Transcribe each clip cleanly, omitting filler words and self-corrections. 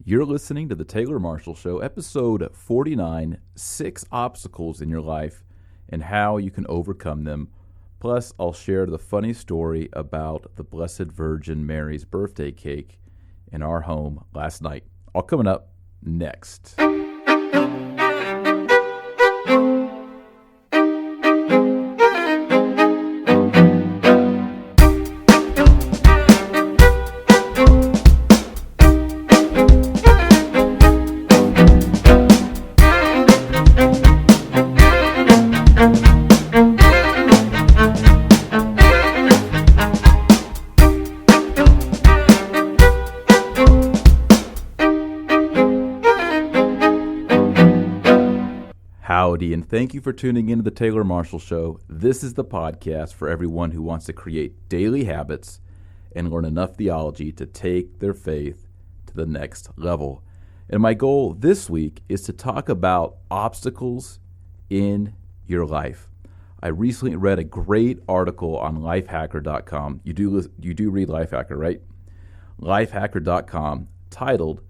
You're listening to The Taylor Marshall Show, episode 49, 6 Obstacles in Your Life and How You Can Overcome Them. Plus, I'll share the funny story about the Blessed Virgin Mary's birthday cake in our home last night. All coming up next. Howdy, and thank you for tuning into the Taylor Marshall Show. This is the podcast for everyone who wants to create daily habits and learn enough theology to take their faith to the next level. And my goal this week is to talk about obstacles in your life. I recently read a great article on lifehacker.com. You do read Lifehacker, right? Lifehacker.com, titled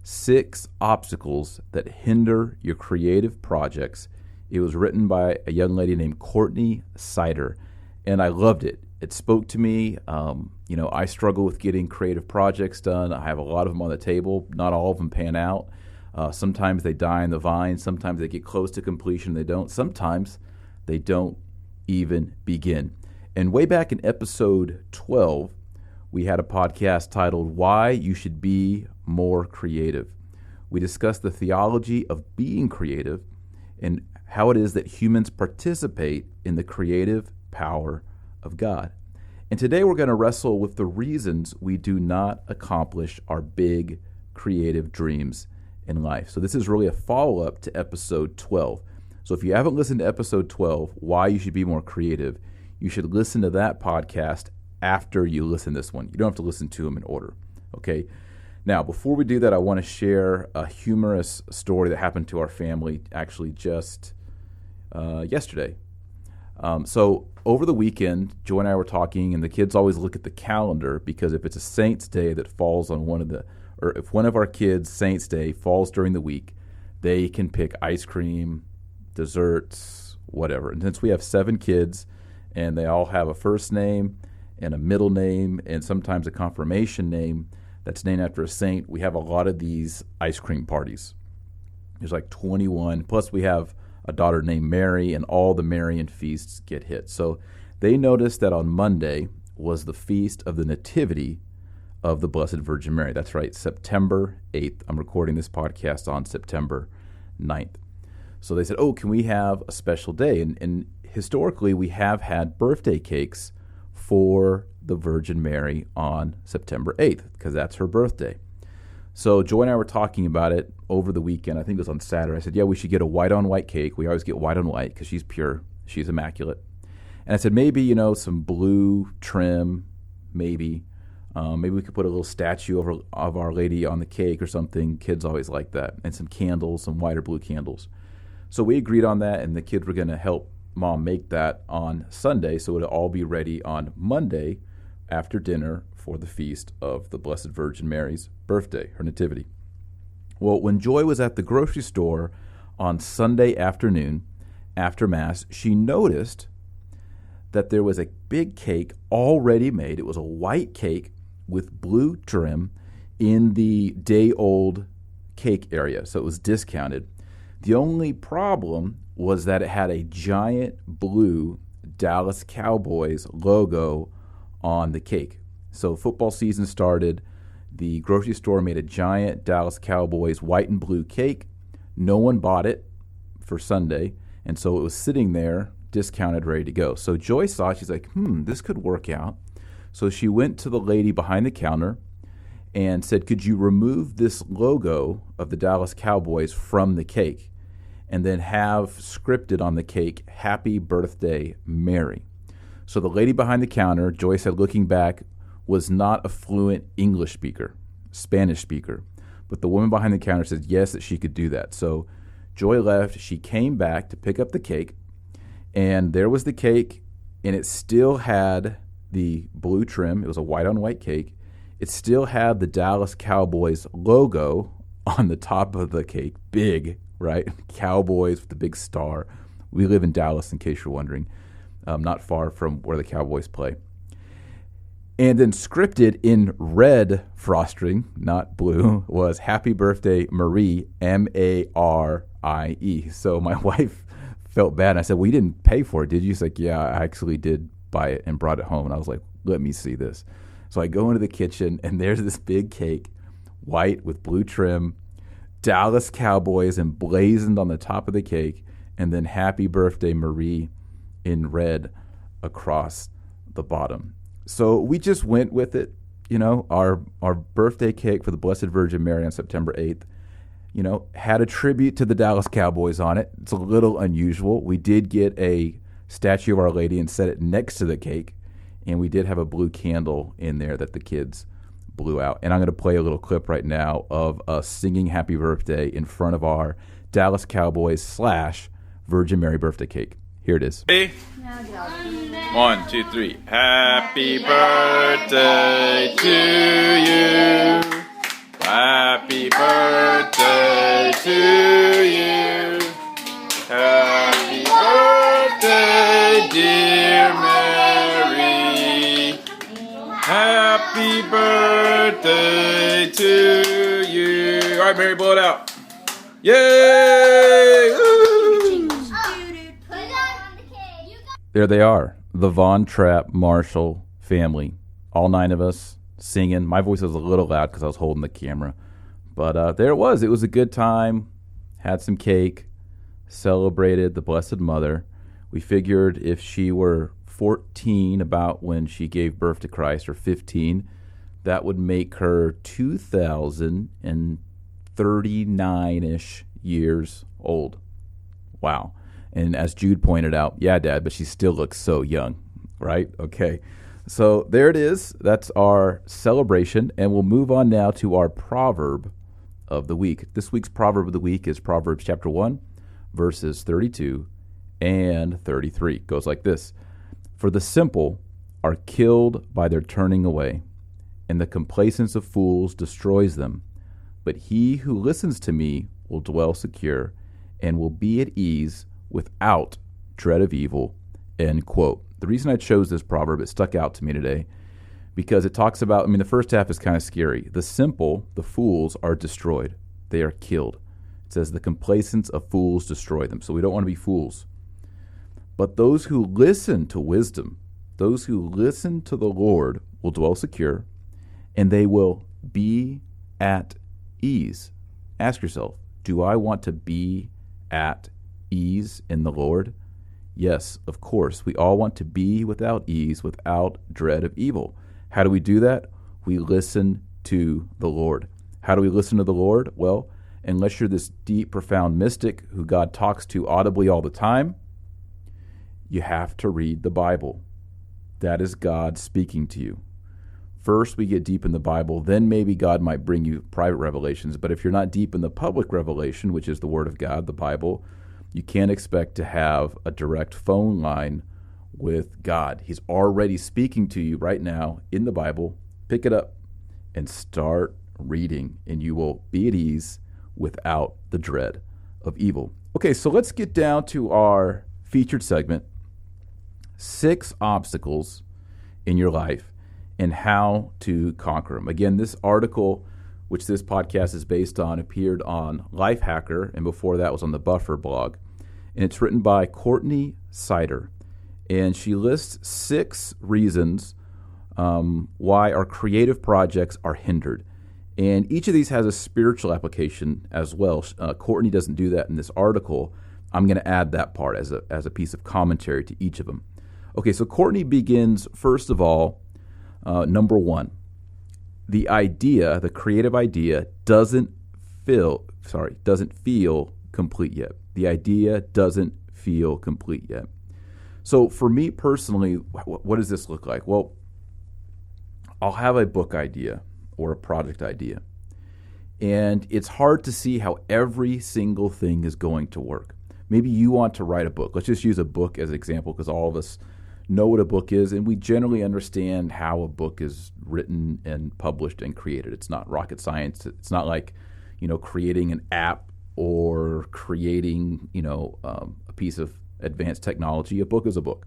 6 Obstacles That Hinder Your Creative Projects. It was written by a young lady named Courtney Seiter, and I loved it. It spoke to me. I struggle with getting creative projects done. I have a lot of them on the table. Not all of them pan out. Sometimes they die in the vine. Sometimes they get close to completion. They don't. Sometimes they don't even begin. And way back in episode 12, we had a podcast titled Why You Should Be More Creative. We discussed the theology of being creative and how it is that humans participate in the creative power of God. And today we're going to wrestle with the reasons we do not accomplish our big creative dreams in life. So this is really a follow-up to episode 12. So if you haven't listened to episode 12, Why You Should Be More Creative, you should listen to that podcast after you listen to this one. You don't have to listen to them in order, okay? Now, before we do that, I want to share a humorous story that happened to our family actually just yesterday. So over the weekend, Joy and I were talking, and the kids always look at the calendar because if it's a Saints Day that falls on if one of our kids' Saints Day falls during the week, they can pick ice cream, desserts, whatever. And since we have 7 kids, and they all have a first name and a middle name and sometimes a confirmation name that's named after a saint, we have a lot of these ice cream parties. There's like 21, plus we have a daughter named Mary, and all the Marian feasts get hit. So they noticed that on Monday was the feast of the Nativity of the Blessed Virgin Mary. That's right, September 8th. I'm recording this podcast on September 9th. So they said, can we have a special day? And historically, we have had birthday cakes for the Virgin Mary on September 8th because that's her birthday. So Joy and I were talking about it over the weekend. I think it was on Saturday. I said, we should get a white-on-white cake. We always get white-on-white because she's pure. She's immaculate. And I said, maybe, some blue trim, maybe. Maybe we could put a little statue of Our Lady on the cake or something. Kids always like that. And some candles, some white or blue candles. So we agreed on that, and the kids were going to help Mom make that on Sunday, so it would all be ready on Monday after dinner for the feast of the Blessed Virgin Mary's birthday, her nativity. Well, when Joy was at the grocery store on Sunday afternoon after Mass, she noticed that there was a big cake already made. It was a white cake with blue trim in the day-old cake area, so it was discounted. The only problem was that it had a giant blue Dallas Cowboys logo on the cake. So football season started. The grocery store made a giant Dallas Cowboys white and blue cake. No one bought it for Sunday, and so it was sitting there, discounted, ready to go. So Joy saw it. She's like, this could work out. So she went to the lady behind the counter and said, could you remove this logo of the Dallas Cowboys from the cake and then have scripted on the cake, Happy Birthday, Mary? So the lady behind the counter, Joy said, looking back, was not a fluent English speaker, Spanish speaker. But the woman behind the counter said yes, that she could do that. So Joy left. She came back to pick up the cake, and there was the cake, and it still had the blue trim. It was a white-on-white cake. It still had the Dallas Cowboys logo on the top of the cake, big, right? Cowboys with the big star. We live in Dallas, in case you're wondering, not far from where the Cowboys play. And then scripted in red frosting, not blue, was Happy Birthday Marie, Marie. So my wife felt bad. And I said, well, you didn't pay for it, did you? She's like, yeah, I actually did buy it and brought it home. And I was like, let me see this. So I go into the kitchen, and there's this big cake, white with blue trim, Dallas Cowboys emblazoned on the top of the cake, and then Happy Birthday Marie in red across the bottom. So we just went with it. Our birthday cake for the Blessed Virgin Mary on September 8th, had a tribute to the Dallas Cowboys on it. It's a little unusual. We did get a statue of Our Lady and set it next to the cake, and we did have a blue candle in there that the kids blew out. And I'm going to play a little clip right now of us singing Happy Birthday in front of our Dallas Cowboys / Virgin Mary birthday cake. Here it is. Hey. 1, 2, 3. Happy birthday to you. Happy birthday to you. Happy birthday, dear Mary. Happy birthday to you. All right, Mary, blow it out. Yay! Woo! There they are, the Von Trapp Marshall family. All 9 of us singing. My voice was a little loud because I was holding the camera. But there it was. It was a good time. Had some cake. Celebrated the Blessed Mother. We figured if she were 14, about when she gave birth to Christ, or 15, that would make her 2,039-ish years old. Wow. And as Jude pointed out, yeah, Dad, but she still looks so young, right? Okay. So there it is. That's our celebration. And we'll move on now to our proverb of the week. This week's proverb of the week is Proverbs chapter 1, verses 32 and 33. It goes like this. For the simple are killed by their turning away, and the complacence of fools destroys them. But he who listens to me will dwell secure and will be at ease without dread of evil, end quote. The reason I chose this proverb, it stuck out to me today, because it talks about, the first half is kind of scary. The simple, the fools, are destroyed. They are killed. It says the complacence of fools destroy them. So we don't want to be fools. But those who listen to wisdom, those who listen to the Lord will dwell secure, and they will be at ease. Ask yourself, do I want to be at ease in the Lord? Yes, of course. We all want to be without ease, without dread of evil. How do we do that? We listen to the Lord. How do we listen to the Lord? Well, unless you're this deep, profound mystic who God talks to audibly all the time, you have to read the Bible. That is God speaking to you. First, we get deep in the Bible, then maybe God might bring you private revelations. But if you're not deep in the public revelation, which is the Word of God, the Bible, you can't expect to have a direct phone line with God. He's already speaking to you right now in the Bible. Pick it up and start reading, and you will be at ease without the dread of evil. Okay, so let's get down to our featured segment, 6 obstacles in your life and how to conquer them. Again, this article, which this podcast is based on, appeared on Lifehacker, and before that was on the Buffer blog. And it's written by Courtney Seiter. And she lists 6 reasons why our creative projects are hindered. And each of these has a spiritual application as well. Courtney doesn't do that in this article. I'm going to add that part as a piece of commentary to each of them. Okay, so Courtney begins, first of all, number 1. The idea, the creative idea, doesn't feel complete yet. The idea doesn't feel complete yet. So for me personally, what does this look like? Well, I'll have a book idea or a project idea, and it's hard to see how every single thing is going to work. Maybe you want to write a book. Let's just use a book as an example, because all of us know what a book is, and we generally understand how a book is written and published and created. It's not rocket science. It's not like, creating an app or creating, a piece of advanced technology. A book is a book.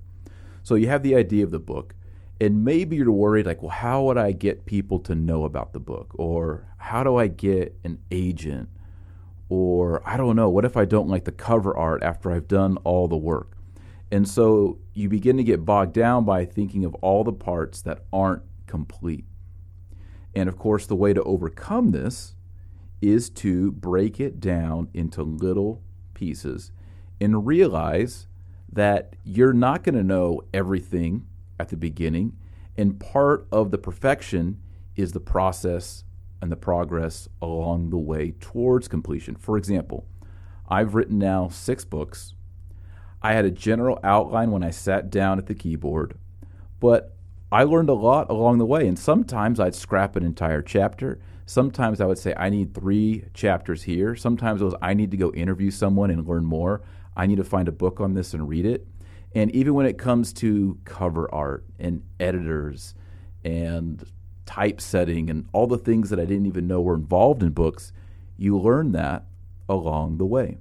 So you have the idea of the book, and maybe you're worried like, well, how would I get people to know about the book? Or how do I get an agent? Or I don't know, what if I don't like the cover art after I've done all the work? And so you begin to get bogged down by thinking of all the parts that aren't complete. And of course, the way to overcome this is to break it down into little pieces and realize that you're not going to know everything at the beginning. And part of the perfection is the process and the progress along the way towards completion. For example, I've written now 6 books. I had a general outline when I sat down at the keyboard, but I learned a lot along the way. And sometimes I'd scrap an entire chapter. Sometimes I would say, I need 3 chapters here. Sometimes it was, I need to go interview someone and learn more. I need to find a book on this and read it. And even when it comes to cover art and editors and typesetting and all the things that I didn't even know were involved in books, you learn that along the way.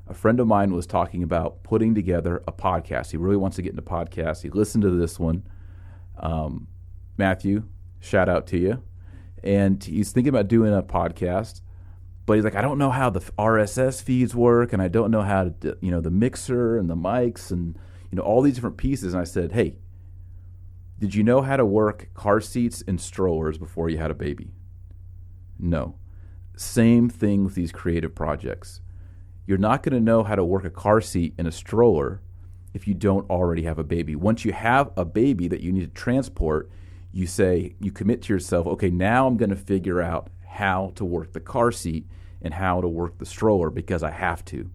A friend of mine was talking about putting together a podcast. He really wants to get into podcasts. He listened to this one. Matthew, shout out to you. And he's thinking about doing a podcast, but he's like, I don't know how the RSS feeds work, and I don't know how to, the mixer and the mics and, all these different pieces. And I said, hey, did you know how to work car seats and strollers before you had a baby? No. Same thing with these creative projects. You're not going to know how to work a car seat and a stroller if you don't already have a baby. Once you have a baby that you need to transport, you commit to yourself, okay, now I'm going to figure out how to work the car seat and how to work the stroller because I have to.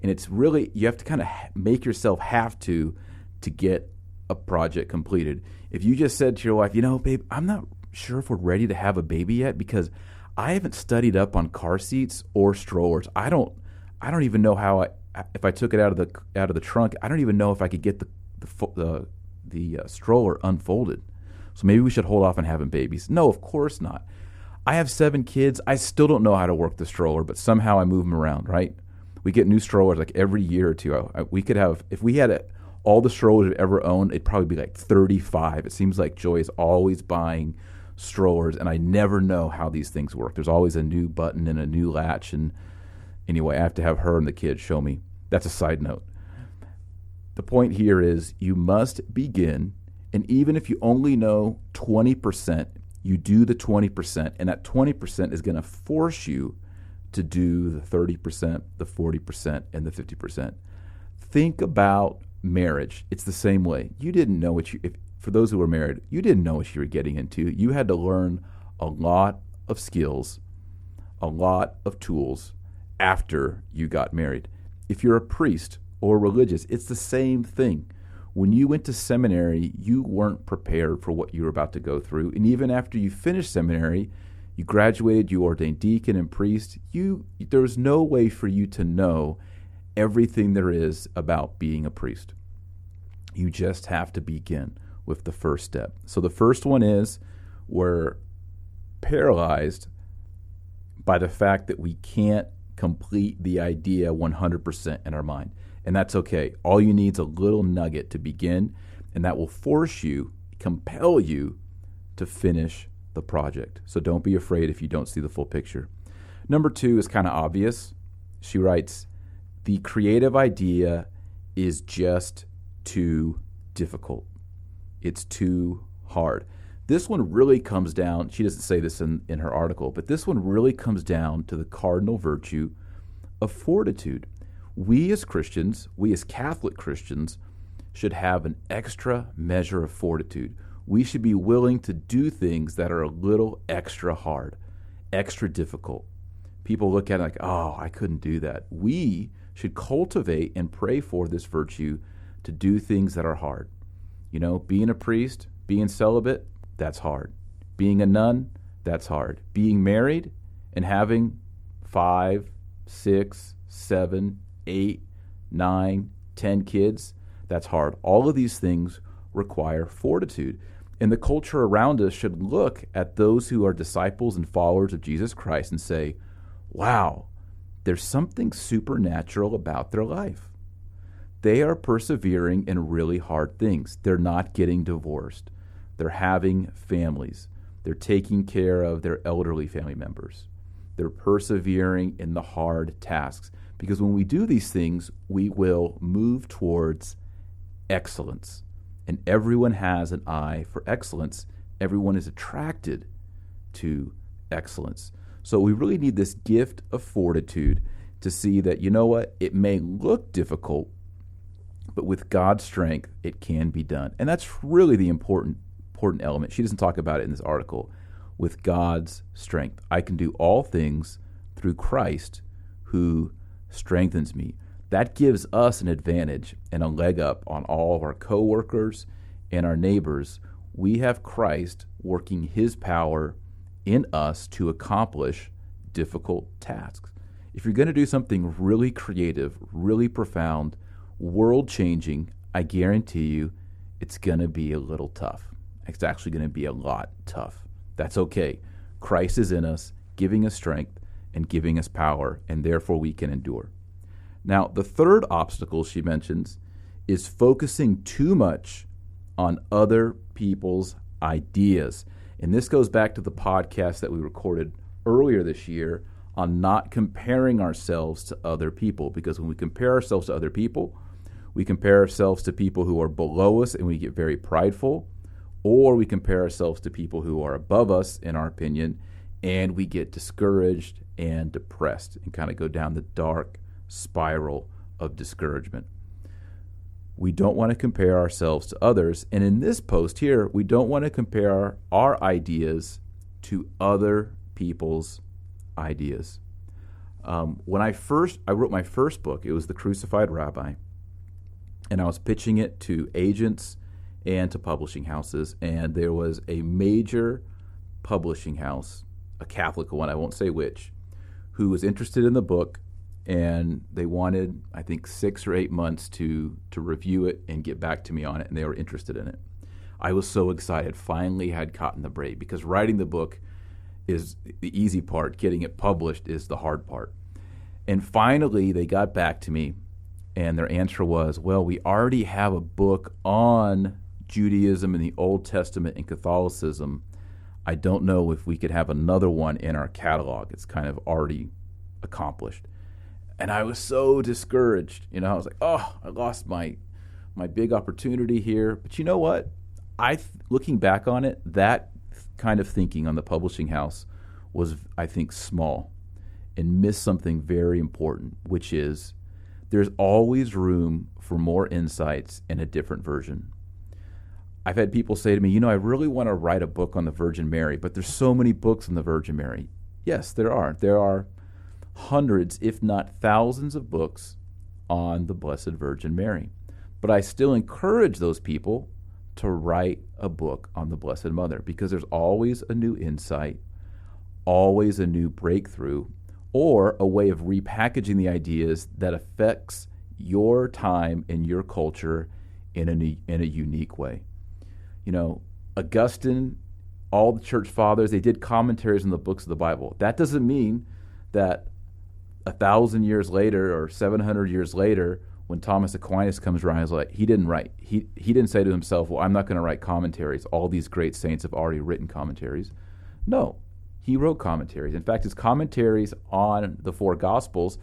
And it's really, you have to kind of make yourself have to get a project completed. If you just said to your wife, babe, I'm not sure if we're ready to have a baby yet because I haven't studied up on car seats or strollers. I don't even know how if I took it out of the trunk, I don't even know if I could get the stroller unfolded. So maybe we should hold off on having babies. No, of course not. I have 7 kids. I still don't know how to work the stroller, but somehow I move them around, right? We get new strollers like every year or two. We could have, if we had all the strollers we've ever owned, it'd probably be like 35. It seems like Joy is always buying strollers, and I never know how these things work. There's always a new button and a new latch, and anyway, I have to have her and the kids show me. That's a side note. The point here is you must begin, and even if you only know 20%, you do the 20%, and that 20% is going to force you to do the 30%, the 40%, and the 50%. Think about marriage. It's the same way. You didn't know for those who were married, you didn't know what you were getting into. You had to learn a lot of skills, a lot of tools after you got married. If you're a priest or religious, it's the same thing. When you went to seminary, you weren't prepared for what you were about to go through. And even after you finished seminary, you graduated, you ordained deacon and priest, there's no way for you to know everything there is about being a priest. You just have to begin with the first step. So the first one is we're paralyzed by the fact that we can't complete the idea 100% in our mind. And that's okay. All you need is a little nugget to begin, and that will compel you to finish the project. So don't be afraid if you don't see the full picture. Number 2 is kind of obvious. She writes, the creative idea is just too difficult. It's too hard. This one really comes down, she doesn't say this in her article, but this one really comes down to the cardinal virtue of fortitude. We as Christians, we as Catholic Christians, should have an extra measure of fortitude. We should be willing to do things that are a little extra hard, extra difficult. People look at it like, oh, I couldn't do that. We should cultivate and pray for this virtue to do things that are hard. Being a priest, being celibate, that's hard. Being a nun, that's hard. Being married and having 5, 6, 7, 8, 9, 10 kids, that's hard. All of these things require fortitude. And the culture around us should look at those who are disciples and followers of Jesus Christ and say, wow, there's something supernatural about their life. They are persevering in really hard things. They're not getting divorced. They're having families. They're taking care of their elderly family members. They're persevering in the hard tasks. Because when we do these things, we will move towards excellence. And everyone has an eye for excellence. Everyone is attracted to excellence. So we really need this gift of fortitude to see that, you know what, it may look difficult, but with God's strength, it can be done. And that's really the important element. She doesn't talk about it in this article. With God's strength, I can do all things through Christ who strengthens me. That gives us an advantage and a leg up on all of our coworkers and our neighbors. We have Christ working his power in us to accomplish difficult tasks. If you're going to do something really creative, really profound, world-changing, I guarantee you it's going to be a little tough. It's actually going to be a lot tough. That's okay. Christ is in us, giving us strength and giving us power, and therefore we can endure. Now, the third obstacle she mentions is focusing too much on other people's ideas. And this goes back to the podcast that we recorded earlier this year on not comparing ourselves to other people. Because when we compare ourselves to other people, we compare ourselves to people who are below us and we get very prideful, or we compare ourselves to people who are above us, in our opinion, and we get discouraged and depressed and kind of go down the dark spiral of discouragement. We don't want to compare ourselves to others. And in this post here, we don't want to compare our ideas to other people's ideas. When I wrote my first book, it was The Crucified Rabbi, and I was pitching it to agents and to publishing houses. And there was a major publishing house, a Catholic one, I won't say which, who was interested in the book. And they wanted, I think, 6 or 8 months to review it and get back to me on it, and they were interested in it. I was so excited, finally had caught in the braid, because writing the book is the easy part. Getting it published is the hard part. And finally, they got back to me, and their answer was, well, we already have a book on Judaism and the Old Testament and Catholicism. I don't know if we could have another one in our catalog. It's kind of already accomplished. And I was so discouraged. I was like, oh, I lost my big opportunity here. But you know what? Looking back on it, that kind of thinking on the publishing house was, I think, small and missed something very important, which is there's always room for more insights in a different version. I've had people say to me, I really want to write a book on the Virgin Mary, but there's so many books on the Virgin Mary. Yes, there are. There are hundreds, if not thousands, of books on the Blessed Virgin Mary. But I still encourage those people to write a book on the Blessed Mother, because there's always a new insight, always a new breakthrough, or a way of repackaging the ideas that affects your time and your culture in a unique way. Augustine, all the church fathers, they did commentaries on the books of the Bible. That doesn't mean that 1,000 years later or 700 years later, when Thomas Aquinas comes around, he's like, he didn't write. He didn't say to himself, well, I'm not going to write commentaries. All these great saints have already written commentaries. No, he wrote commentaries. In fact, his commentaries on the 4 Gospels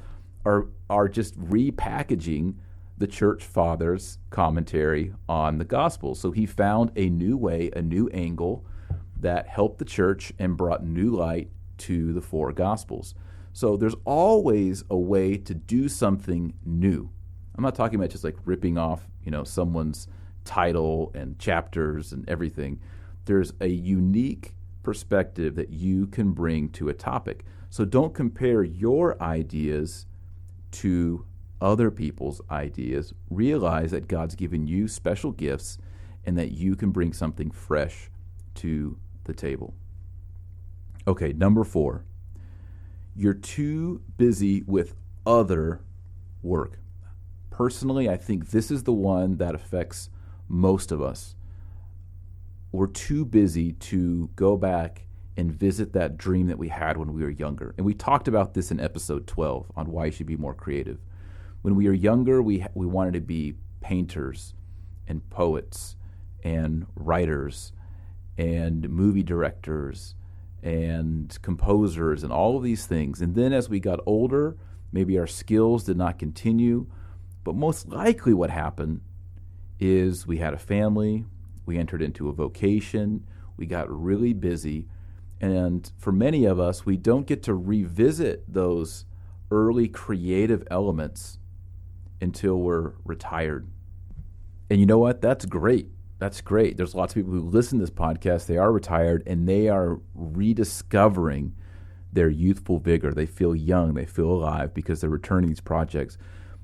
are just repackaging the church fathers' commentary on the Gospels. So he found a new way, a new angle that helped the church and brought new light to the 4 Gospels. So there's always a way to do something new. I'm not talking about just like ripping off, someone's title and chapters and everything. There's a unique perspective that you can bring to a topic. So don't compare your ideas to other people's ideas. Realize that God's given you special gifts and that you can bring something fresh to the table. Okay, number 4. You're too busy with other work. Personally, I think this is the one that affects most of us. We're too busy to go back and visit that dream that we had when we were younger. And we talked about this in episode 12 on why you should be more creative. When we were younger, we wanted to be painters and poets and writers and movie directors and composers and all of these things. And then as we got older, maybe our skills did not continue. But most likely what happened is we had a family, we entered into a vocation, we got really busy. And for many of us, we don't get to revisit those early creative elements until we're retired. And you know what? That's great. That's great. There's lots of people who listen to this podcast, they are retired, and they are rediscovering their youthful vigor. They feel young, they feel alive because they're returning these projects.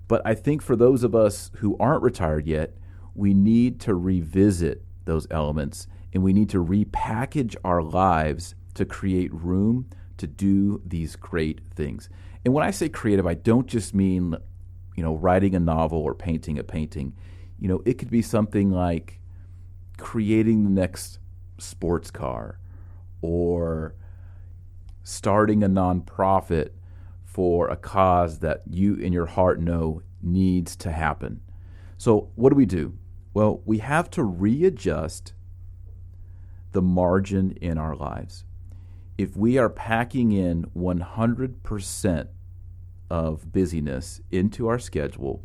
But I think for those of us who aren't retired yet, we need to revisit those elements, and we need to repackage our lives to create room to do these great things. And when I say creative, I don't just mean, writing a novel or painting a painting. It could be something like creating the next sports car or starting a nonprofit for a cause that you in your heart know needs to happen. So what do? Well, we have to readjust the margin in our lives. If we are packing in 100% of busyness into our schedule,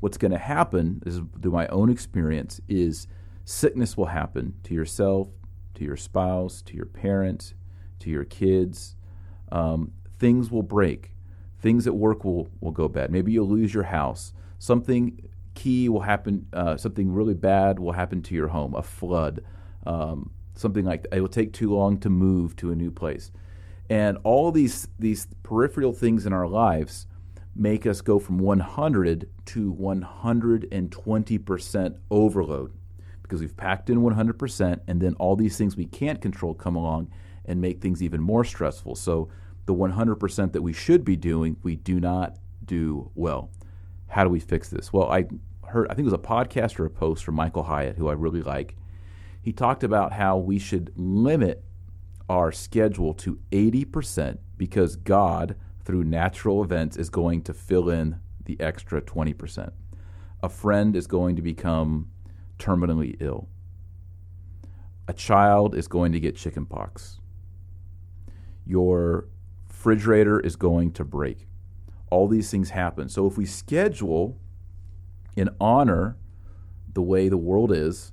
what's going to happen is, through my own experience, is sickness will happen to yourself, to your spouse, to your parents, to your kids. Things will break. Things at work will go bad. Maybe you'll lose your house. Something key will happen. Something really bad will happen to your home, a flood, something like that. It will take too long to move to a new place. And all these peripheral things in our lives make us go from 100 to 120% overload because we've packed in 100%, and then all these things we can't control come along and make things even more stressful. So the 100% that we should be doing, we do not do well. How do we fix this? Well, I think it was a podcast or a post from Michael Hyatt, who I really like. He talked about how we should limit our schedule to 80% because God, through natural events, is going to fill in the extra 20%. A friend is going to become terminally ill. A child is going to get chickenpox. Your refrigerator is going to break. All these things happen. So if we schedule and honor the way the world is,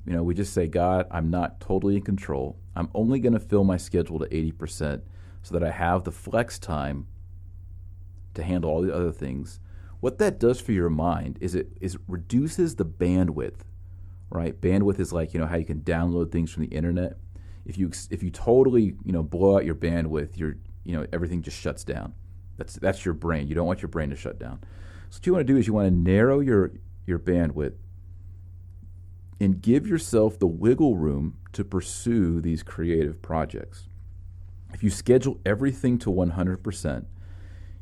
we just say, God, I'm not totally in control. I'm only going to fill my schedule to 80% so that I have the flex time to handle all the other things. What that does for your mind is it reduces the bandwidth, right? Bandwidth is like, how you can download things from the internet. If you totally, blow out your bandwidth, everything just shuts down. That's your brain. You don't want your brain to shut down. So what you want to do is you want to narrow your bandwidth and give yourself the wiggle room to pursue these creative projects. If you schedule everything to 100%,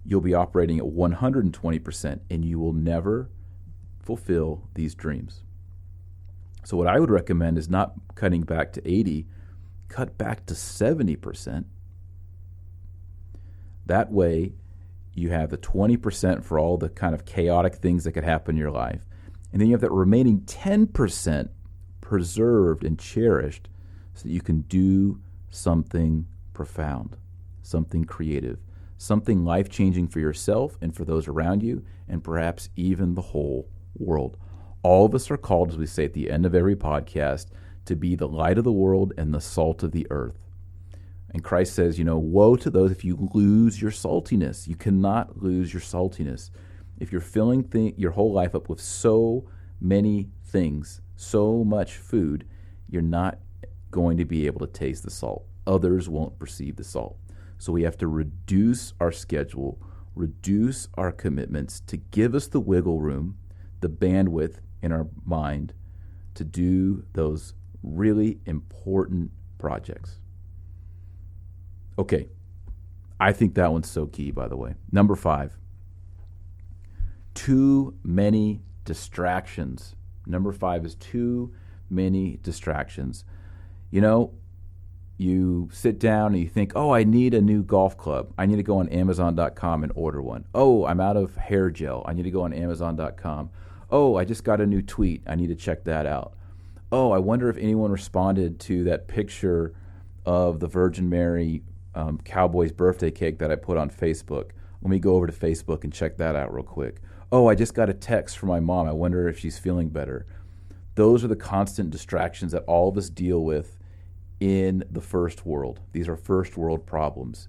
you'll be operating at 120%, and you will never fulfill these dreams. So what I would recommend is not cutting back to 80, cut back to 70%. That way, you have the 20% for all the kind of chaotic things that could happen in your life. And then you have that remaining 10% preserved and cherished so that you can do something profound, something creative, something life-changing for yourself and for those around you, and perhaps even the whole world. All of us are called, as we say at the end of every podcast, to be the light of the world and the salt of the earth. And Christ says, woe to those if you lose your saltiness. You cannot lose your saltiness. If you're filling your whole life up with so many things, so much food, you're not going to be able to taste the salt. Others won't perceive the salt. So we have to reduce our schedule, reduce our commitments to give us the wiggle room, the bandwidth in our mind to do those really important projects. Okay, I think that one's so key, by the way. Number 5, too many distractions. Number 5 is too many distractions. you sit down and you think, oh, I need a new golf club. I need to go on Amazon.com and order one. Oh, I'm out of hair gel. I need to go on Amazon.com. Oh, I just got a new tweet. I need to check that out. Oh, I wonder if anyone responded to that picture of the Virgin Mary Cowboy's birthday cake that I put on Facebook. Let me go over to Facebook and check that out real quick. Oh, I just got a text from my mom. I wonder if she's feeling better. Those are the constant distractions that all of us deal with in the first world. These are first world problems.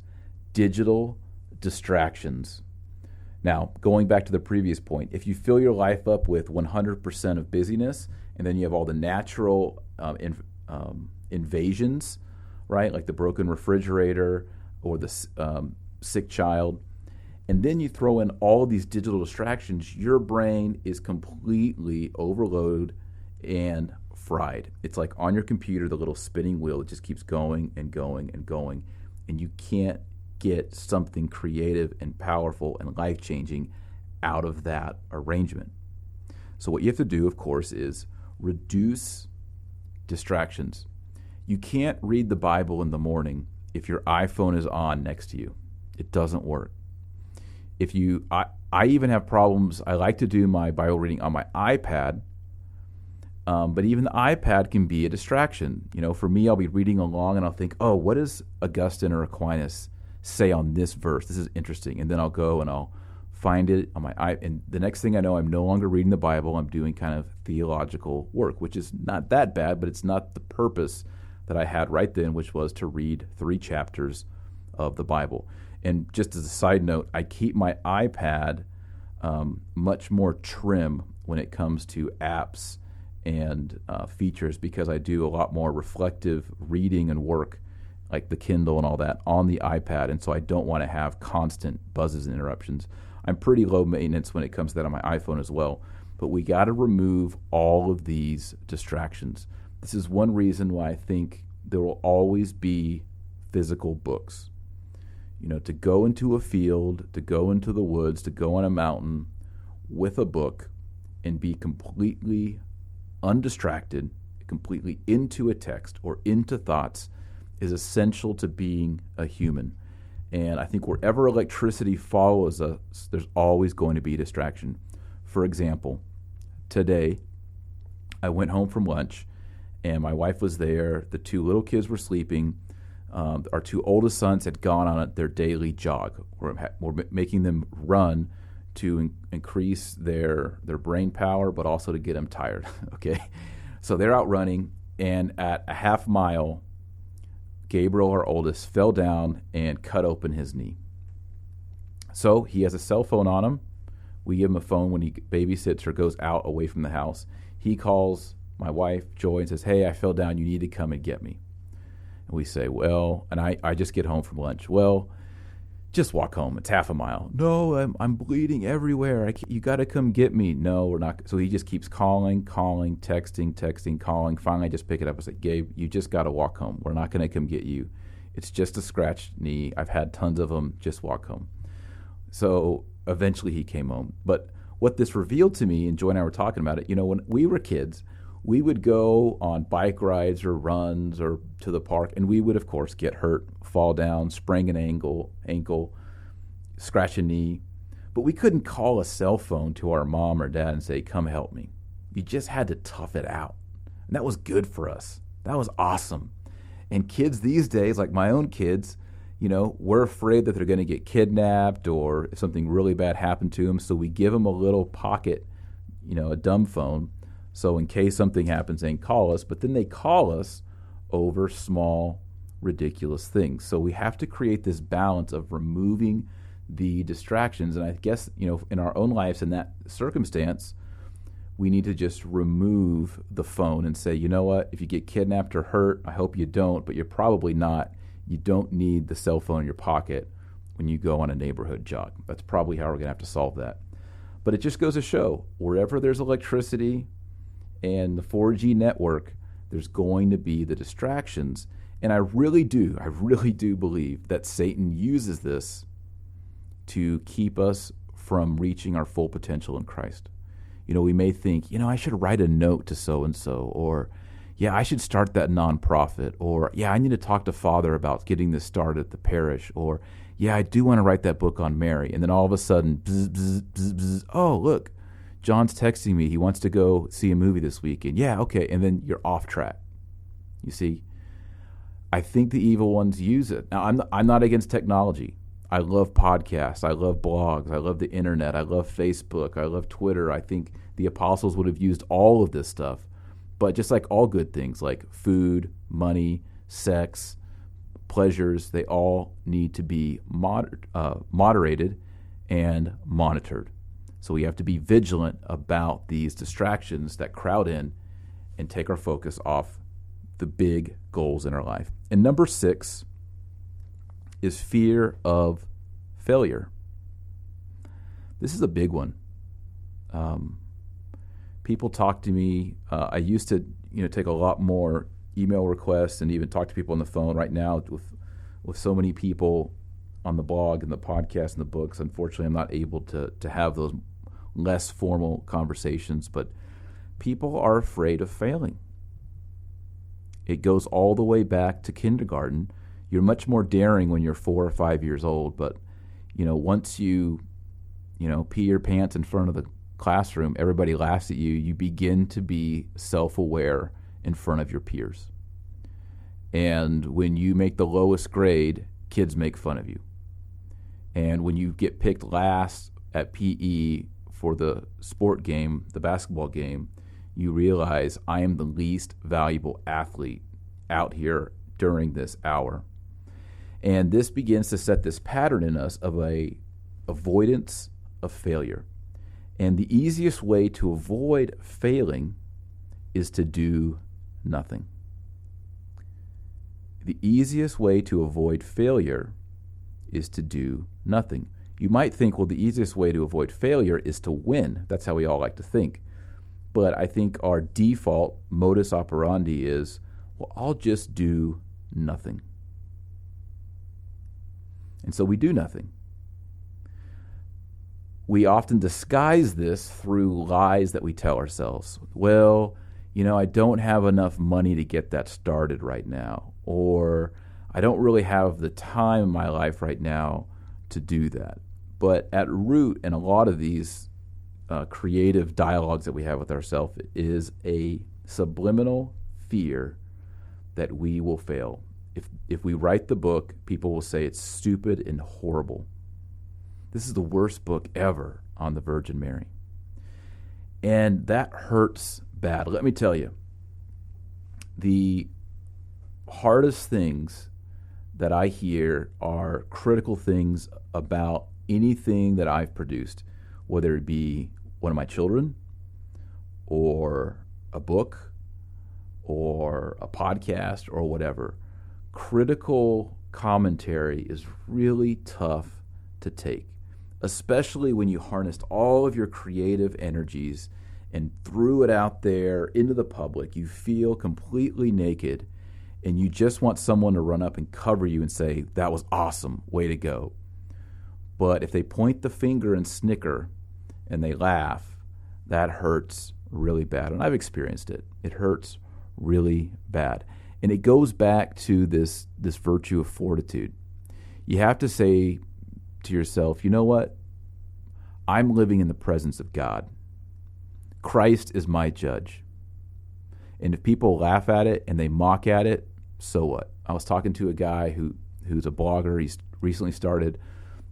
Digital distractions. Now, going back to the previous point, if you fill your life up with 100% of busyness, and then you have all the natural invasions, right, like the broken refrigerator or the sick child, and then you throw in all of these digital distractions, your brain is completely overloaded and fried. It's like on your computer, the little spinning wheel, it just keeps going and going and going, and you can't get something creative and powerful and life-changing out of that arrangement. So what you have to do, of course, is reduce distractions. You can't read the Bible in the morning if your iPhone is on next to you. It doesn't work. I even have problems. I like to do my Bible reading on my iPad, but even the iPad can be a distraction. For me, I'll be reading along and I'll think, oh, what does Augustine or Aquinas say on this verse? This is interesting. And then I'll go and I'll find it on my iPad. And the next thing I know, I'm no longer reading the Bible. I'm doing kind of theological work, which is not that bad, but it's not the purpose that I had right then, which was to read 3 chapters of the Bible. And just as a side note, I keep my iPad much more trim when it comes to apps and features, because I do a lot more reflective reading and work, like the Kindle and all that, on the iPad. And so I don't want to have constant buzzes and interruptions. I'm pretty low maintenance when it comes to that on my iPhone as well. But we got to remove all of these distractions. This is one reason why I think there will always be physical books. To go into a field, to go into the woods, to go on a mountain with a book and be completely undistracted, completely into a text or into thoughts is essential to being a human. And I think wherever electricity follows us, there's always going to be a distraction. For example, today I went home from lunch and my wife was there. The 2 little kids were sleeping. Our 2 oldest sons had gone on their daily jog. We're making them run to increase their brain power, but also to get them tired. Okay, so they're out running, and at a half mile, Gabriel, our oldest, fell down and cut open his knee. So he has a cell phone on him. We give him a phone when he babysits or goes out away from the house. He calls my wife, Joy, and says, hey, I fell down. You need to come and get me. And we say, well, and I just get home from lunch. Well, just walk home. It's half a mile. No, I'm bleeding everywhere. You got to come get me. No, we're not. So he just keeps calling, texting, calling. Finally, I just pick it up and say, Gabe, you just got to walk home. We're not going to come get you. It's just a scratched knee. I've had tons of them. Just walk home. So eventually he came home. But what this revealed to me, and Joy and I were talking about it, when we were kids, we would go on bike rides or runs or to the park, and we would, of course, get hurt, fall down, sprain an ankle, scratch a knee. But we couldn't call a cell phone to our mom or dad and say, come help me. You just had to tough it out. And that was good for us. That was awesome. And kids these days, like my own kids, we're afraid that they're going to get kidnapped or if something really bad happened to them. So we give them a little pocket, a dumb phone. So in case something happens, they can call us, but then they call us over small, ridiculous things. So we have to create this balance of removing the distractions. And I guess, in our own lives in that circumstance, we need to just remove the phone and say, you know what, if you get kidnapped or hurt, I hope you don't, but you're probably not. You don't need the cell phone in your pocket when you go on a neighborhood jog. That's probably how we're going to have to solve that. But it just goes to show, wherever there's electricity and the 4G network, there's going to be the distractions. And I really do believe that Satan uses this to keep us from reaching our full potential in Christ. We may think, I should write a note to so-and-so, or, yeah, I should start that nonprofit, or yeah, I need to talk to Father about getting this started at the parish, or yeah, I do want to write that book on Mary. And then all of a sudden, bzz, bzz, bzz, bzz, oh, look, John's texting me. He wants to go see a movie this weekend. Yeah, okay. And then you're off track. You see, I think the evil ones use it. Now, I'm not against technology. I love podcasts. I love blogs. I love the internet. I love Facebook. I love Twitter. I think the apostles would have used all of this stuff. But just like all good things, like food, money, sex, pleasures, they all need to be moderated and monitored. So we have to be vigilant about these distractions that crowd in and take our focus off the big goals in our life. And number 6 is fear of failure. This is a big one. People talk to me. I used to, take a lot more email requests and even talk to people on the phone. Right now, with so many people on the blog and the podcast and the books, unfortunately, I'm not able to have those less formal conversations. But people are afraid of failing. It goes all the way back to kindergarten. You're much more daring when you're 4 or 5 years old, but once you pee your pants in front of the classroom, everybody laughs at you. You begin to be self-aware in front of your peers. And when you make the lowest grade, kids make fun of you. And when you get picked last at PE for the sport game, the basketball game, you realize I am the least valuable athlete out here during this hour. And this begins to set this pattern in us of a avoidance of failure. And the easiest way to avoid failing is to do nothing. The easiest way to avoid failure is to do nothing. You might think, well, the easiest way to avoid failure is to win. That's how we all like to think. But I think our default modus operandi is, well, I'll just do nothing. And so we do nothing. We often disguise this through lies that we tell ourselves. Well, I don't have enough money to get that started right now, or I don't really have the time in my life right now to do that. But at root in a lot of these creative dialogues that we have with ourselves is a subliminal fear that we will fail. If we write the book, people will say it's stupid and horrible. This is the worst book ever on the Virgin Mary. And that hurts bad. Let me tell you, the hardest things that I hear are critical things about anything that I've produced, whether it be one of my children or a book or a podcast or whatever. Critical commentary is really tough to take, especially when you harnessed all of your creative energies and threw it out there into the public. You feel completely naked, and you just want someone to run up and cover you and say, that was awesome, way to go. But if they point the finger and snicker and they laugh, that hurts really bad. And I've experienced it. It hurts really bad. And it goes back to this virtue of fortitude. You have to say to yourself, you know what? I'm living in the presence of God. Christ is my judge. And if people laugh at it and they mock at it, so what? I was talking to a guy who's a blogger. He's recently started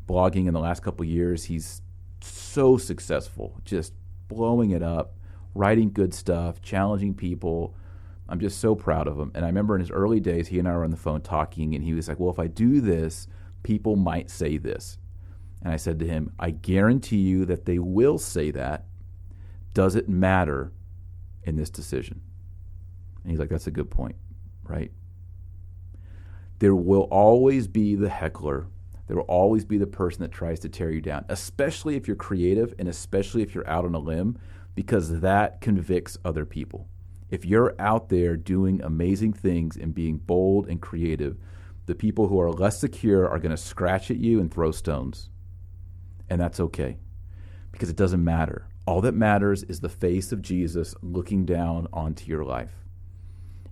blogging in the last couple of years. He's so successful, just blowing it up, writing good stuff, challenging people. I'm just so proud of him. And I remember in his early days, he and I were on the phone talking, and he was like, well, if I do this, people might say this. And I said to him, I guarantee you that they will say that. Does it matter in this decision? And he's like, that's a good point, right? There will always be the heckler. There will always be the person that tries to tear you down, especially if you're creative and especially if you're out on a limb, because that convicts other people. If you're out there doing amazing things and being bold and creative, the people who are less secure are going to scratch at you and throw stones. And that's okay, because it doesn't matter. All that matters is the face of Jesus looking down onto your life.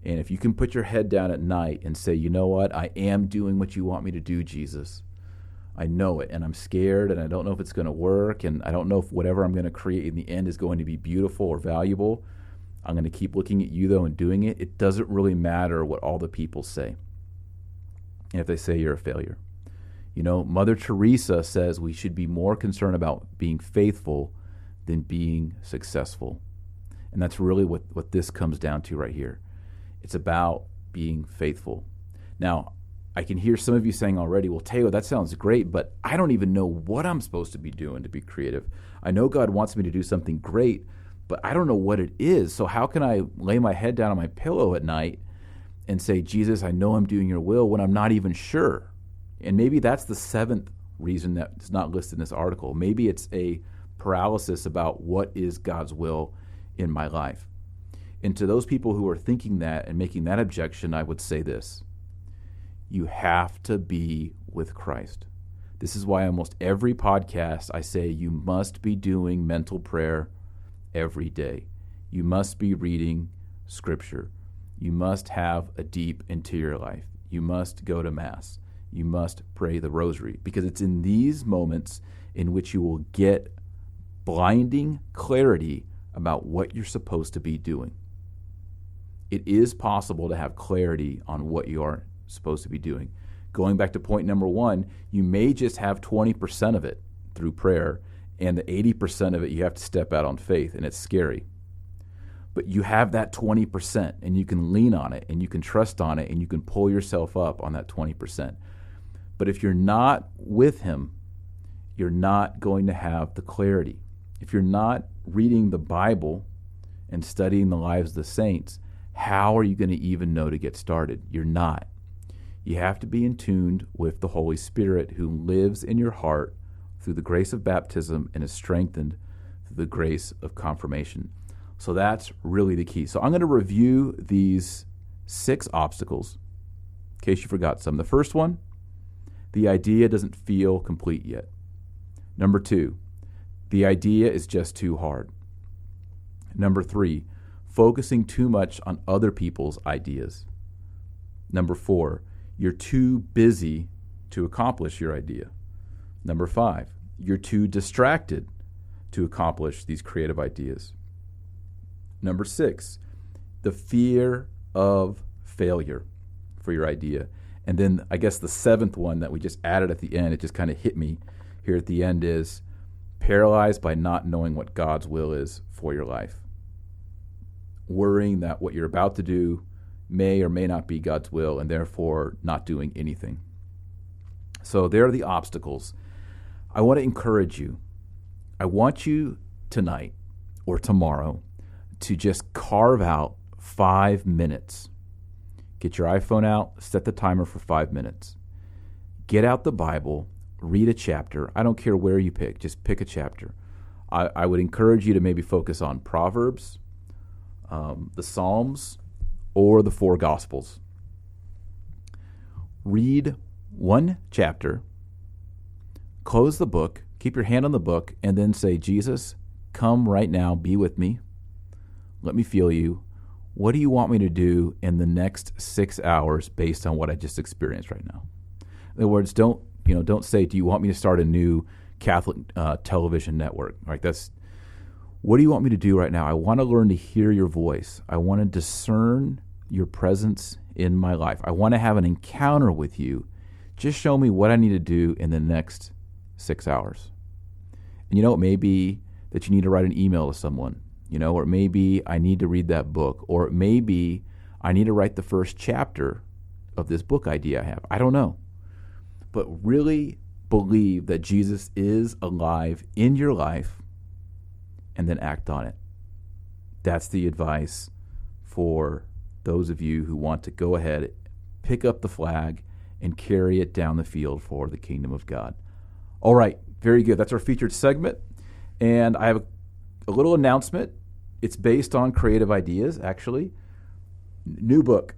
And if you can put your head down at night and say, you know what, I am doing what you want me to do, Jesus. I know it, and I'm scared, and I don't know if it's going to work, and I don't know if whatever I'm going to create in the end is going to be beautiful or valuable. I'm going to keep looking at you, though, and doing it. It doesn't really matter what all the people say. And if they say you're a failure. You know, Mother Teresa says we should be more concerned about being faithful than being successful. And that's really what this comes down to right here. It's about being faithful. Now, I can hear some of you saying already, well, Taylor, that sounds great, but I don't even know what I'm supposed to be doing to be creative. I know God wants me to do something great, but I don't know what it is. So how can I lay my head down on my pillow at night and say, Jesus, I know I'm doing your will when I'm not even sure? And maybe that's the seventh reason that it's not listed in this article. Maybe it's a paralysis about what is God's will in my life. And to those people who are thinking that and making that objection, I would say this. You have to be with Christ. This is why almost every podcast I say you must be doing mental prayer every day. You must be reading Scripture. You must have a deep interior life. You must go to Mass. You must pray the rosary, because it's in these moments in which you will get blinding clarity about what you're supposed to be doing. It is possible to have clarity on what you are supposed to be doing. Going back to point number one, you may just have 20% of it through prayer, and the 80% of it you have to step out on faith, and it's scary. But you have that 20%, and you can lean on it, and you can trust on it, and you can pull yourself up on that 20%. But if you're not with him, you're not going to have the clarity. If you're not reading the Bible and studying the lives of the saints, how are you going to even know to get started? You're not. You have to be in tune with the Holy Spirit who lives in your heart through the grace of baptism and is strengthened through the grace of confirmation. So that's really the key. So I'm going to review these 6 obstacles in case you forgot some. The first one, the idea doesn't feel complete yet. Number 2, the idea is just too hard. Number 3, focusing too much on other people's ideas. Number 4, you're too busy to accomplish your idea. Number 5, you're too distracted to accomplish these creative ideas. Number 6, the fear of failure for your idea. And then I guess the 7th one that we just added at the end, it just kind of hit me here at the end, is paralyzed by not knowing what God's will is for your life. Worrying that what you're about to do may or may not be God's will, and therefore not doing anything. So there are the obstacles. I want to encourage you. I want you tonight or tomorrow to just carve out 5 minutes. Get your iPhone out, set the timer for 5 minutes. Get out the Bible, read a chapter. I don't care where you pick, just pick a chapter. I would encourage you to maybe focus on Proverbs, the Psalms, or the 4 Gospels. Read one chapter, close the book, keep your hand on the book, and then say, Jesus, come right now, be with me. Let me feel you. What do you want me to do in the next 6 hours based on what I just experienced right now? In other words, don't say, do you want me to start a new Catholic television network? Right? What do you want me to do right now? I want to learn to hear your voice. I want to discern your presence in my life. I want to have an encounter with you. Just show me what I need to do in the next 6 hours. And it may be that you need to write an email to someone, or it may be I need to read that book, or it may be I need to write the first chapter of this book idea I have. I don't know. But really believe that Jesus is alive in your life and then act on it. That's the advice for those of you who want to go ahead, pick up the flag, and carry it down the field for the kingdom of God. All right, very good. That's our featured segment. And I have a little announcement. It's based on creative ideas, actually. New book,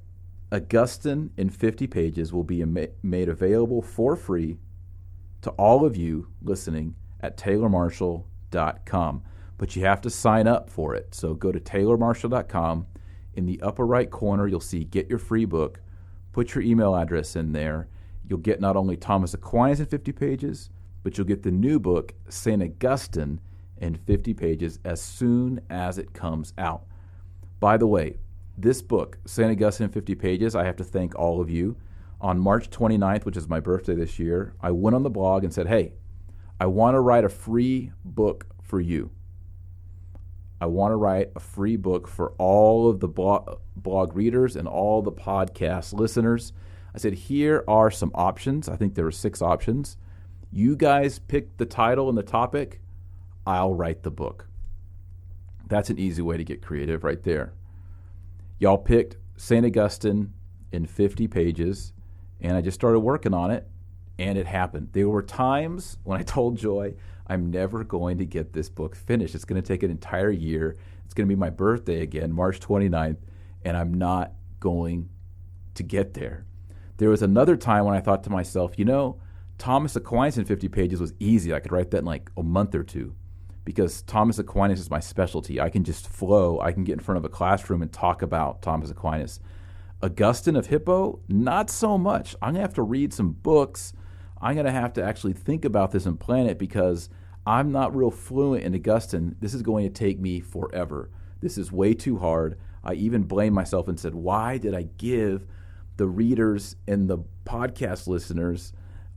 Augustine in 50 Pages, will be made available for free to all of you listening at taylormarshall.com. But you have to sign up for it. So go to taylormarshall.com, In the upper right corner, you'll see Get Your Free Book. Put your email address in there. You'll get not only Thomas Aquinas in 50 pages, but you'll get the new book, St. Augustine, in 50 pages as soon as it comes out. By the way, this book, St. Augustine in 50 pages, I have to thank all of you. On March 29th, which is my birthday this year, I went on the blog and said, hey, I want to write a free book for you. I want to write a free book for all of the blog readers and all the podcast listeners. I said, here are some options. I think there were 6 options. You guys pick the title and the topic. I'll write the book. That's an easy way to get creative right there. Y'all picked St. Augustine in 50 pages, and I just started working on it, and it happened. There were times when I told Joy, I'm never going to get this book finished. It's going to take an entire year. It's going to be my birthday again, March 29th, and I'm not going to get there. There was another time when I thought to myself, Thomas Aquinas in 50 pages was easy. I could write that in like a month or two because Thomas Aquinas is my specialty. I can just flow. I can get in front of a classroom and talk about Thomas Aquinas. Augustine of Hippo, not so much. I'm going to have to read some books. I'm going to have to actually think about this and plan it because I'm not real fluent in Augustine. This is going to take me forever. This is way too hard. I even blamed myself and said, why did I give the readers and the podcast listeners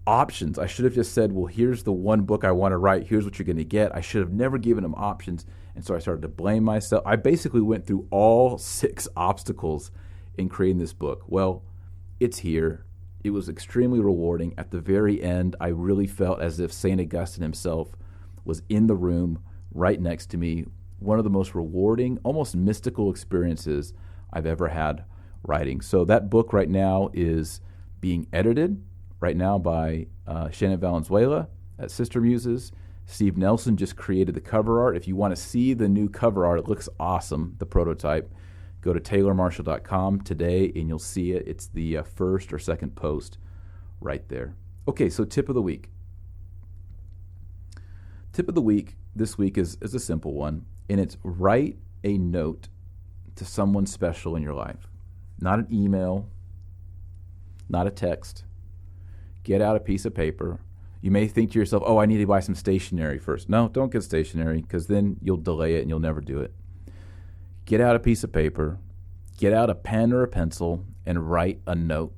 options? I should have just said, well, here's the one book I want to write. Here's what you're going to get. I should have never given them options. And so I started to blame myself. I basically went through all 6 obstacles in creating this book. Well, it's here. It was extremely rewarding. At the very end, I really felt as if St. Augustine himself was in the room right next to me. One of the most rewarding, almost mystical experiences I've ever had writing. So that book right now is being edited right now by Shannon Valenzuela at Sister Muses. Steve Nelson just created the cover art. If you want to see the new cover art, it looks awesome, the prototype. Go to taylormarshall.com today and you'll see it. It's the first or second post right there. Okay, so tip of the week. Tip of the week this week is a simple one, and it's write a note to someone special in your life. Not an email, not a text. Get out a piece of paper. You may think to yourself, I need to buy some stationery first. No, don't get stationery because then you'll delay it and you'll never do it. Get out a piece of paper, get out a pen or a pencil, and write a note.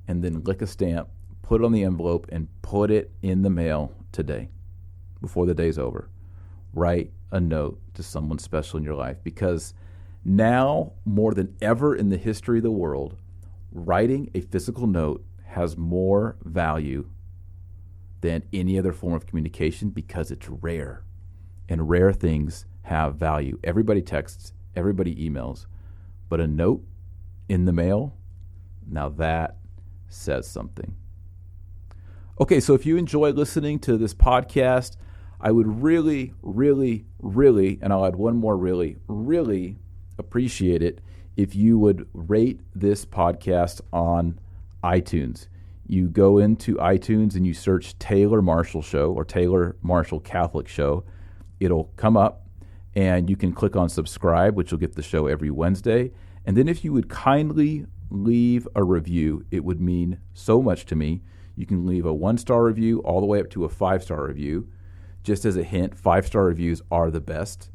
And then lick a stamp, put it on the envelope, and put it in the mail today before the day's over. Write a note to someone special in your life because now, more than ever in the history of the world, writing a physical note has more value than any other form of communication because it's rare. And rare things have value. Everybody texts, everybody emails, but a note in the mail, now that says something. Okay, so if you enjoy listening to this podcast, I would really, really, really, and I'll add one more really, really appreciate it if you would rate this podcast on iTunes. You go into iTunes and you search Taylor Marshall Show or Taylor Marshall Catholic Show. It'll come up and you can click on subscribe, which will get the show every Wednesday. And then if you would kindly leave a review, it would mean so much to me. You can leave a 1-star review all the way up to a 5-star review. Just as a hint, 5-star reviews are the best.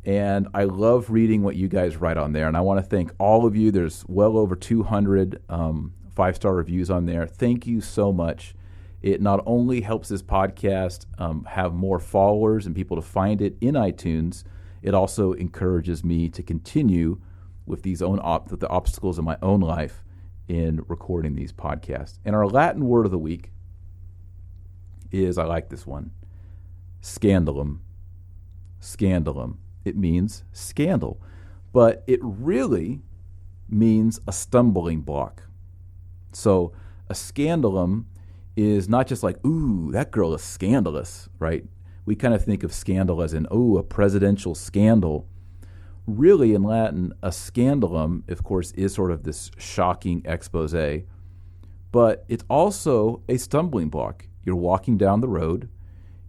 And I love reading what you guys write on there. And I want to thank all of you. There's well over 200 5-star reviews on there. Thank you so much. It not only helps this podcast have more followers and people to find it in iTunes, it also encourages me to continue with these the obstacles in my own life in recording these podcasts. And our Latin word of the week is, I like this one, scandalum. Scandalum. It means scandal, but it really means a stumbling block. So a scandalum is not just like, ooh, that girl is scandalous, right? We kind of think of scandal as in, a presidential scandal. Really, in Latin, a scandalum, of course, is sort of this shocking expose, but it's also a stumbling block. You're walking down the road,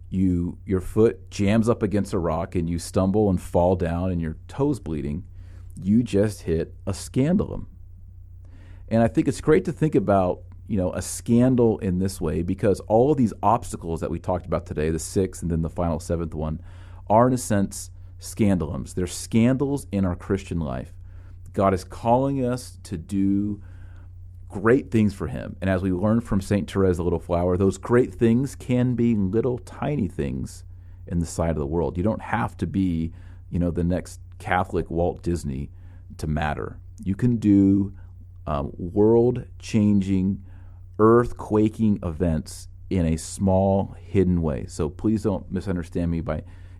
your foot jams up against a rock, and you stumble and fall down, and your toes bleeding. you just hit a scandalum. And I think it's great to think about, a scandal in this way, because all of these obstacles that we talked about today, the sixth and then the final seventh one, are in a sense scandalums. They're scandals in our Christian life. God is calling us to do great things for him. And as we learned from St. Therese the Little Flower, those great things can be little tiny things in the sight of the world. You don't have to be, the next Catholic Walt Disney to matter. You can do world-changing, earth-quaking events in a small, hidden way. So please don't misunderstand me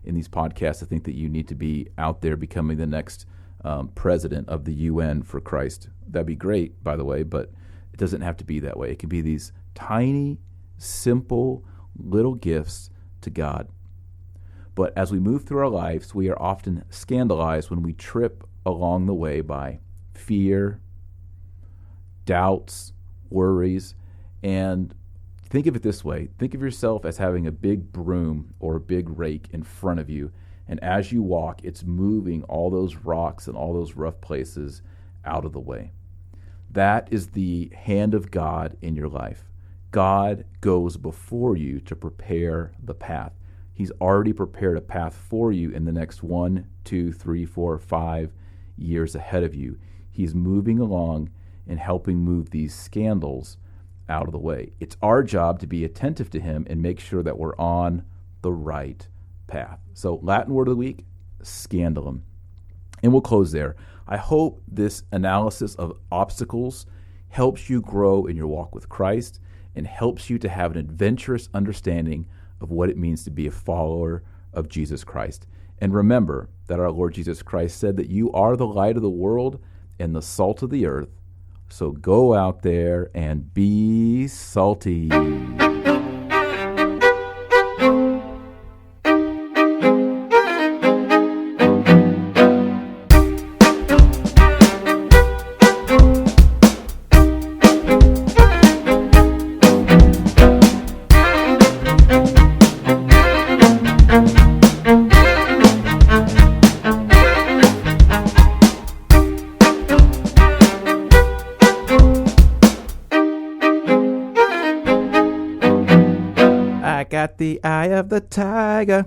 in these podcasts to think that you need to be out there becoming the next president of the UN for Christ. That'd be great, by the way, but it doesn't have to be that way. It can be these tiny, simple, little gifts to God. But as we move through our lives, we are often scandalized when we trip along the way by fear, doubts, worries, and think of it this way. Think of yourself as having a big broom or a big rake in front of you, and as you walk, it's moving all those rocks and all those rough places out of the way. That is the hand of God in your life. God goes before you to prepare the path. He's already prepared a path for you in the next 1, 2, 3, 4, 5 years ahead of you. He's moving along and helping move these scandals out of the way. It's our job to be attentive to him and make sure that we're on the right path. So Latin word of the week, scandalum. And we'll close there. I hope this analysis of obstacles helps you grow in your walk with Christ and helps you to have an adventurous understanding of what it means to be a follower of Jesus Christ. And remember that our Lord Jesus Christ said that you are the light of the world and the salt of the earth. So go out there and be salty. Got the eye of the tiger.